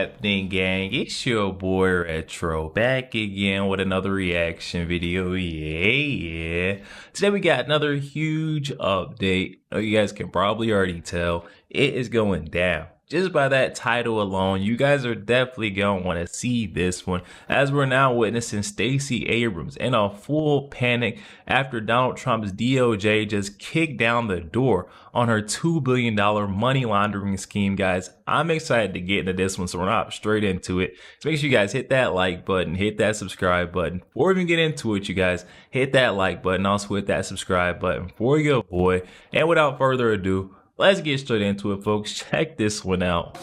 happening, gang? It's your boy Retro back again with another reaction video. Yeah. Today we got another huge update. You guys can probably already tell it is going down. Just by that title alone, you guys are definitely going to want to see this one, as we're now witnessing Stacey Abrams in a full panic after Donald Trump's DOJ just kicked down the door on her $2 billion money laundering scheme. Guys, I'm excited to get into this one, so we're not straight into it. So make sure you guys hit that like button, hit that subscribe button. Before we even get into it, you guys, hit that like button, also hit that subscribe button for your boy. And without further ado, let's get straight into it, folks. Check this one out.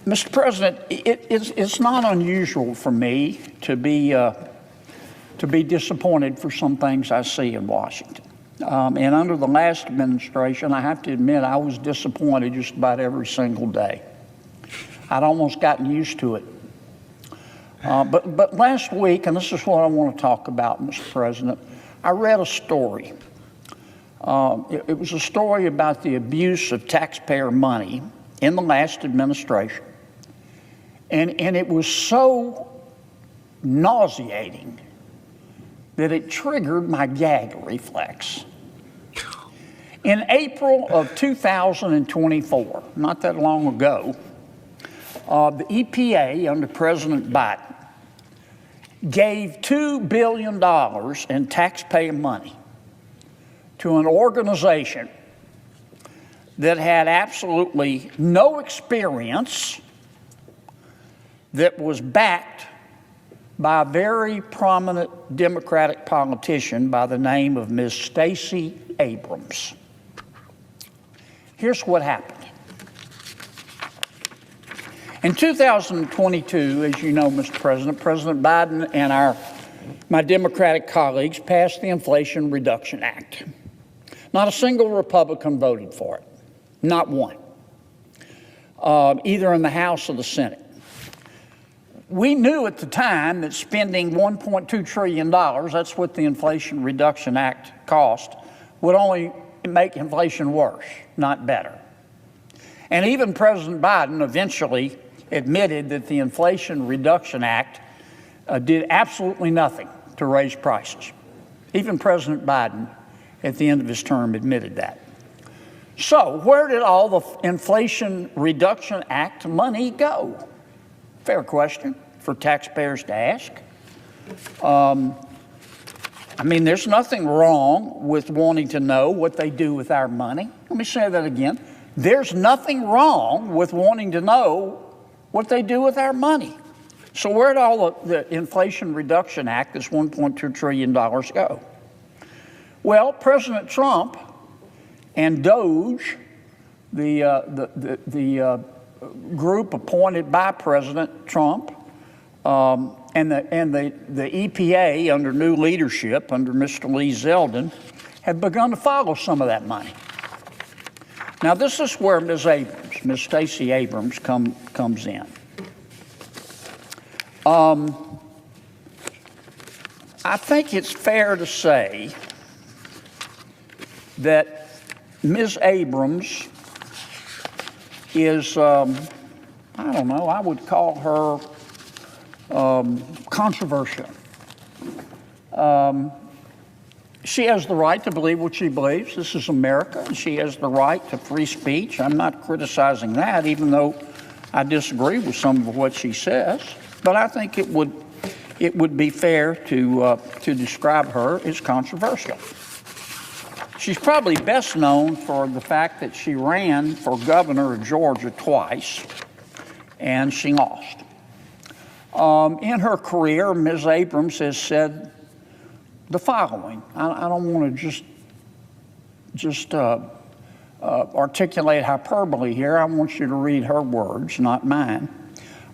Mr. President, it's not unusual for me to be disappointed for some things I see in Washington. And under the last administration, I have to admit, I was disappointed just about every single day. I'd almost gotten used to it. But last week, and this is what I want to talk about, Mr. President, I read a story. It was a story about the abuse of taxpayer money in the last administration. And it was so nauseating that it triggered my gag reflex. In April of 2024, not that long ago, the EPA under President Biden gave $2 billion in taxpayer money to an organization that had absolutely no experience, that was backed by a very prominent Democratic politician by the name of Ms. Stacey Abrams. Here's what happened. In 2022, as you know, Mr. President, President Biden and my Democratic colleagues passed the Inflation Reduction Act. Not a single Republican voted for it, not one, either in the House or the Senate. We knew at the time that spending $1.2 trillion, that's what the Inflation Reduction Act cost, would only make inflation worse, not better. And even President Biden eventually admitted that the Inflation Reduction Act did absolutely nothing to raise prices. Even President Biden, at the end of his term, admitted that. So where did all the Inflation Reduction Act money go? Fair question for taxpayers to ask. I mean, there's nothing wrong with wanting to know what they do with our money. Let me say that again. There's nothing wrong with wanting to know what they do with our money. So where did all the Inflation Reduction Act, this $1.2 trillion, go? Well, President Trump and DOJ, the group appointed by President Trump, and the EPA under new leadership, under Mr. Lee Zeldin, have begun to follow some of that money. Now, this is where Ms. Stacey Abrams comes in. I think it's fair to say that Ms. Abrams is, I don't know, I would call her controversial. She has the right to believe what she believes. This is America, and she has the right to free speech. I'm not criticizing that, even though I disagree with some of what she says. But I think it would be fair to describe her as controversial. She's probably best known for the fact that she ran for governor of Georgia twice, and she lost. In her career, Ms. Abrams has said the following. I don't want to just articulate hyperbole here. I want you to read her words, not mine.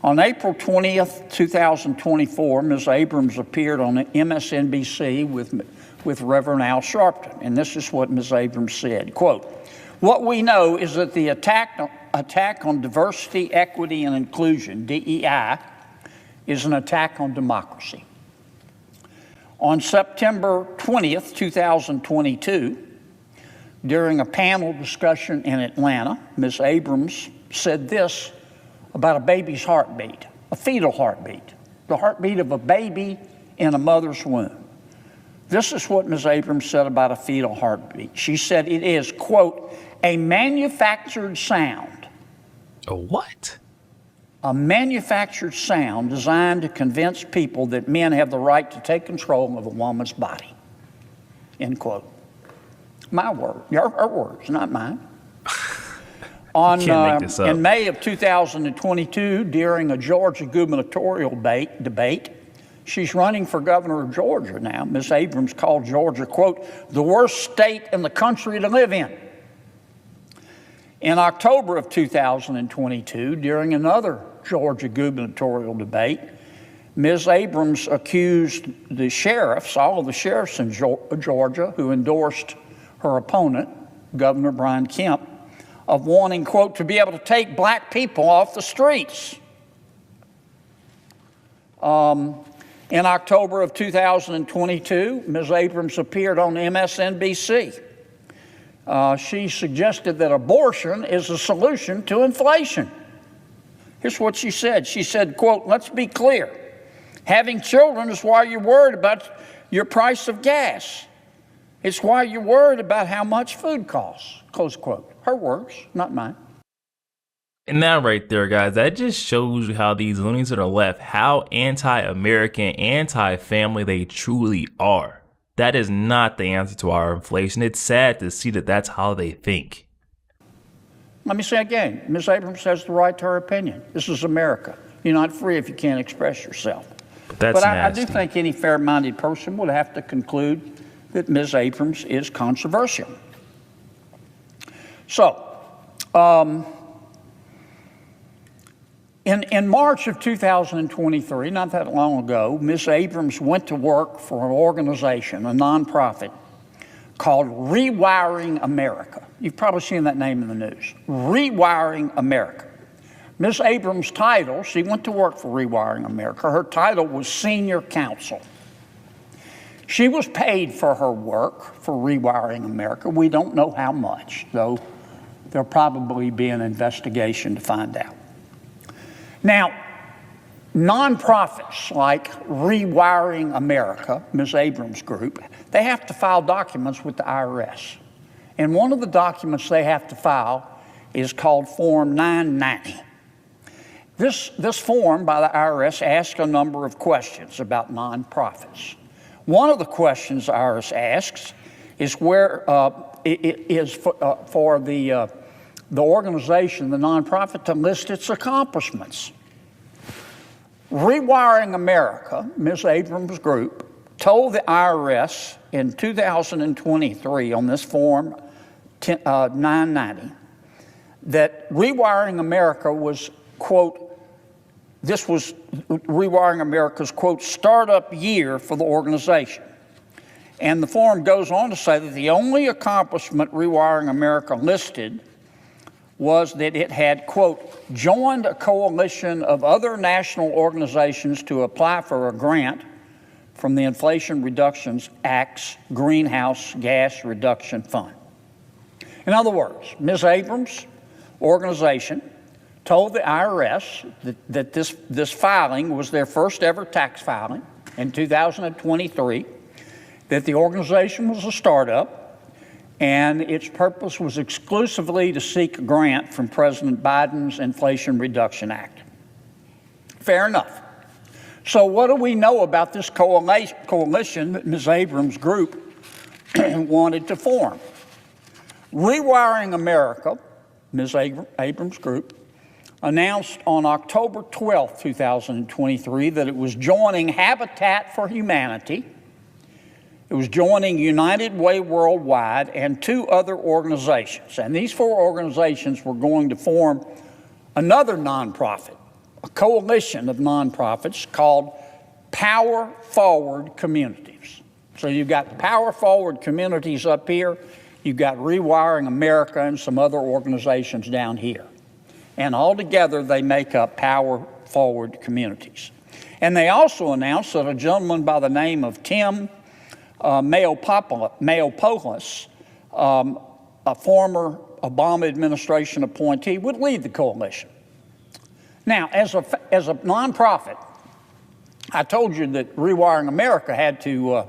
On April 20th, 2024, Ms. Abrams appeared on MSNBC with Reverend Al Sharpton, and this is what Ms. Abrams said, quote, "What we know is that the attack on diversity, equity, and inclusion, DEI, is an attack on democracy." On September 20th, 2022, during a panel discussion in Atlanta, Ms. Abrams said this about a baby's heartbeat, a fetal heartbeat, the heartbeat of a baby in a mother's womb. This is what Ms. Abrams said about a fetal heartbeat. She said it is, quote, a manufactured sound. A what? A manufactured sound designed to convince people that men have the right to take control of a woman's body, end quote. My word, her words, not mine. In May of 2022, during a Georgia gubernatorial debate, she's running for governor of Georgia now. Ms. Abrams called Georgia, quote, the worst state in the country to live in. In October of 2022, during another Georgia gubernatorial debate, Ms. Abrams accused the sheriffs, all of the sheriffs in Georgia who endorsed her opponent, Governor Brian Kemp, of wanting, quote, to be able to take black people off the streets. In October of 2022, Ms. Abrams appeared on MSNBC. She suggested that abortion is a solution to inflation. Here's what she said. She said, quote, let's be clear. Having children is why you're worried about your price of gas. It's why you're worried about how much food costs, close quote. Her words, not mine. And that right there, guys, that just shows you how these loonies to the left, how anti-American, anti-family they truly are. That is not the answer to our inflation. It's sad to see that that's how they think. Let me say again, Ms. Abrams has the right to her opinion. This is America. You're not free if you can't express yourself. But I do think any fair-minded person would have to conclude that Ms. Abrams is controversial. So, in March of 2023, not that long ago, Ms. Abrams went to work for an organization, a nonprofit, called Rewiring America. You've probably seen that name in the news. Rewiring America. Ms. Abrams' title, she went to work for Rewiring America, her title was Senior Counsel. She was paid for her work for Rewiring America. We don't know how much, though there'll probably be an investigation to find out. Now, nonprofits like Rewiring America, Ms. Abrams' group, they have to file documents with the IRS. And one of the documents they have to file is called Form 990. This form by the IRS asks a number of questions about nonprofits. One of the questions the IRS asks is where it is for the organization, the nonprofit, to list its accomplishments. Rewiring America, Ms. Abrams' group, told the IRS in 2023 on this Form 990 that Rewiring America was, quote, this was Rewiring America's, quote, startup year for the organization. And the form goes on to say that the only accomplishment Rewiring America listed was that it had, quote, joined a coalition of other national organizations to apply for a grant from the Inflation Reduction Act's Greenhouse Gas Reduction Fund. In other words, Ms. Abrams' organization told the IRS that this filing was their first ever tax filing in 2023, that the organization was a startup, and its purpose was exclusively to seek a grant from President Biden's Inflation Reduction Act. Fair enough. So what do we know about this coalition that Ms. Abrams' group wanted to form? Rewiring America, Ms. Abrams' group, announced on October 12, 2023, that it was joining Habitat for Humanity, it was joining United Way Worldwide, and two other organizations. And these four organizations were going to form another nonprofit, a coalition of nonprofits called Power Forward Communities. So you've got Power Forward Communities up here, you've got Rewiring America and some other organizations down here. And altogether, they make up Power Forward Communities. And they also announced that a gentleman by the name of Tim Mayopoulos, a former Obama administration appointee, would lead the coalition. Now, as a nonprofit, I told you that Rewiring America had to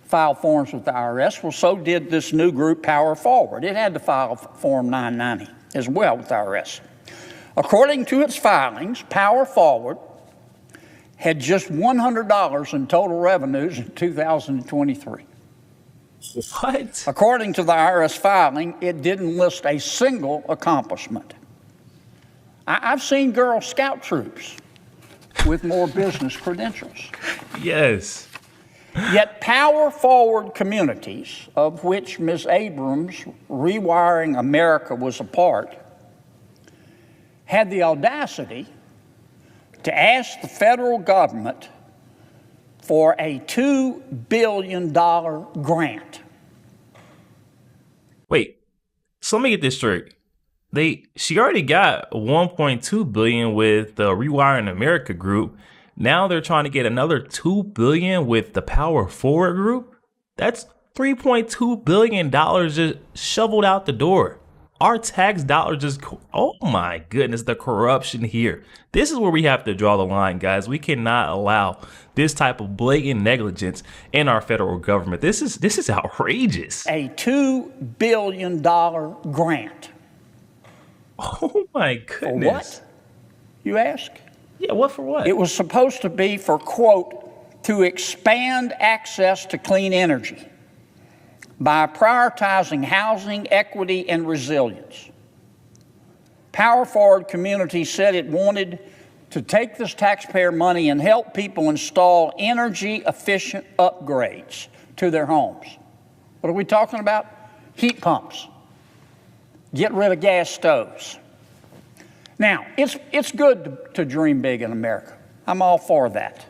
file forms with the IRS. Well, so did this new group, Power Forward. It had to file Form 990 as well with the IRS. According to its filings, Power Forward had just $100 in total revenues in 2023. What? According to the IRS filing, it didn't list a single accomplishment. I've seen Girl Scout troops with more business credentials. Yes. Yet Power Forward Communities, of which Ms. Abrams' Rewiring America was a part, had the audacity to ask the federal government for a $2 billion grant. Wait, so let me get this straight. She already got $1.2 billion with the Rewiring America group. Now they're trying to get another $2 billion with the Power Forward group. That's $3.2 billion just shoveled out the door. Our tax dollars just, oh my goodness, the corruption here. This is where we have to draw the line, guys. We cannot allow this type of blatant negligence in our federal government. This is outrageous. A $2 billion grant. Oh my goodness. For what, you ask? Yeah, what for what? It was supposed to be for, quote, to expand access to clean energy by prioritizing housing, equity, and resilience. Power Forward Community said it wanted to take this taxpayer money and help people install energy-efficient upgrades to their homes. What are we talking about? Heat pumps. Get rid of gas stoves. Now, it's good to dream big in America. I'm all for that.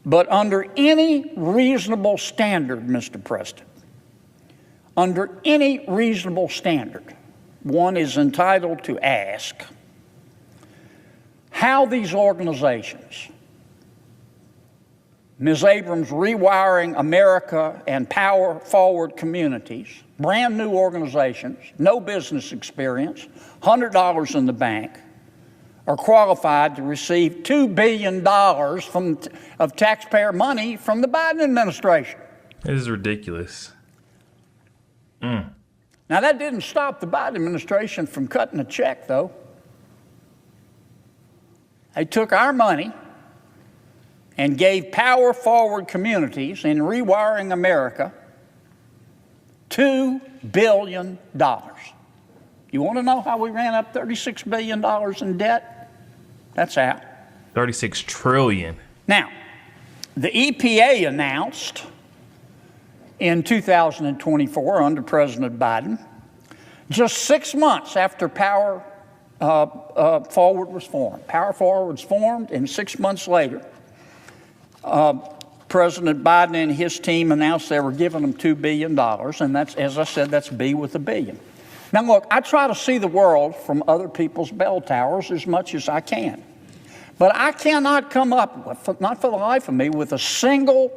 But under any reasonable standard, Mr. President, under any reasonable standard, one is entitled to ask how these organizations, Ms. Abrams' Rewiring America and Power Forward Communities, brand new organizations, no business experience, $100 in the bank, are qualified to receive $2 billion of taxpayer money from the Biden administration. This is ridiculous. Now, that didn't stop the Biden administration from cutting a check, though. They took our money and gave Power Forward Communities in Rewiring America $2 billion. You want to know how we ran up $36 billion in debt? That's how. 36 trillion. Now, the EPA announced in 2024 under President Biden, just 6 months after Power Forward was formed. Power Forward was formed, and 6 months later, President Biden and his team announced they were giving them $2 billion, and that's, as I said, that's B with a billion. Now, look, I try to see the world from other people's bell towers as much as I can. But I cannot come up with, not for the life of me, with a single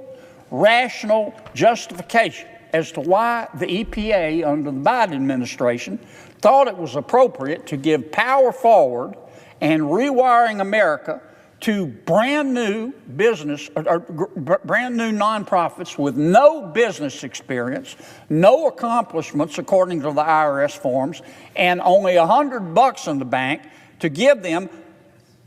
rational justification as to why the EPA under the Biden administration thought it was appropriate to give Power Forward and Rewiring America to brand new business, or brand new nonprofits with no business experience, no accomplishments according to the IRS forms, and only $100 in the bank to give them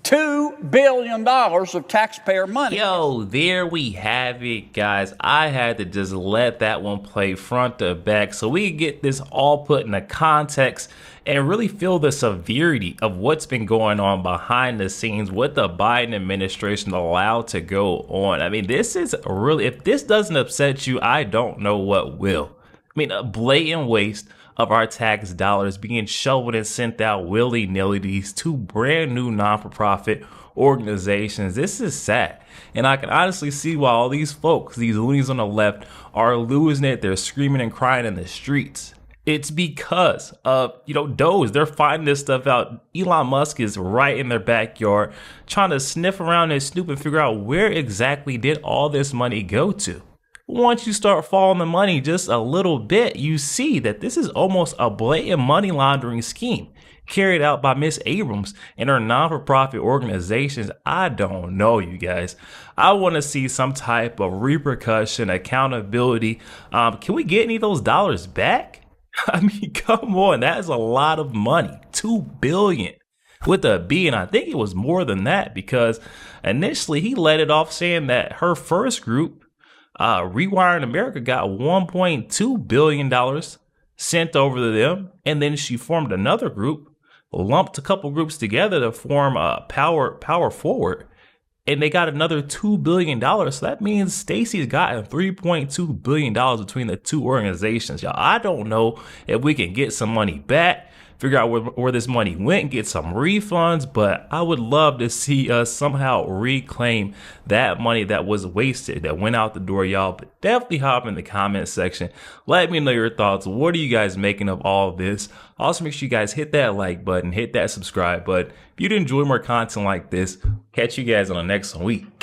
$2 billion of taxpayer money. Yo, there we have it, guys. I had to just let that one play front to back so we get this all put in a context and really feel the severity of what's been going on behind the scenes, what the Biden administration allowed to go on. I mean, this is really, if this doesn't upset you, I don't know what will. I mean, a blatant waste of our tax dollars being shoveled and sent out willy-nilly to these two brand new non-for-profit organizations. This is sad. And I can honestly see why all these folks, these loonies on the left, are losing it. They're screaming and crying in the streets. It's because of, Doge. They're finding this stuff out. Elon Musk is right in their backyard trying to sniff around and snoop and figure out where exactly did all this money go to. Once you start following the money just a little bit, you see that this is almost a blatant money laundering scheme. carried out by Miss Abrams and her non-for-profit organizations. I don't know, you guys. I want to see some type of repercussion, accountability. Can we get any of those dollars back? I mean, come on, that is a lot of money. $2 billion with a B, and I think it was more than that because initially he let it off saying that her first group, Rewiring America, got $1.2 billion sent over to them, and then she formed another group, lumped a couple groups together to form Power Forward, and they got another $2 billion. So that means Stacey's gotten $3.2 billion between the two organizations. Y'all, I don't know if we can get some money back, figure out where this money went, get some refunds, but I would love to see us somehow reclaim that money that was wasted, that went out the door, y'all. But definitely hop in the comment section. Let me know your thoughts. What are you guys making of all of this? Also, make sure you guys hit that like button, hit that subscribe button. If you'd enjoy more content like this, catch you guys on the next week.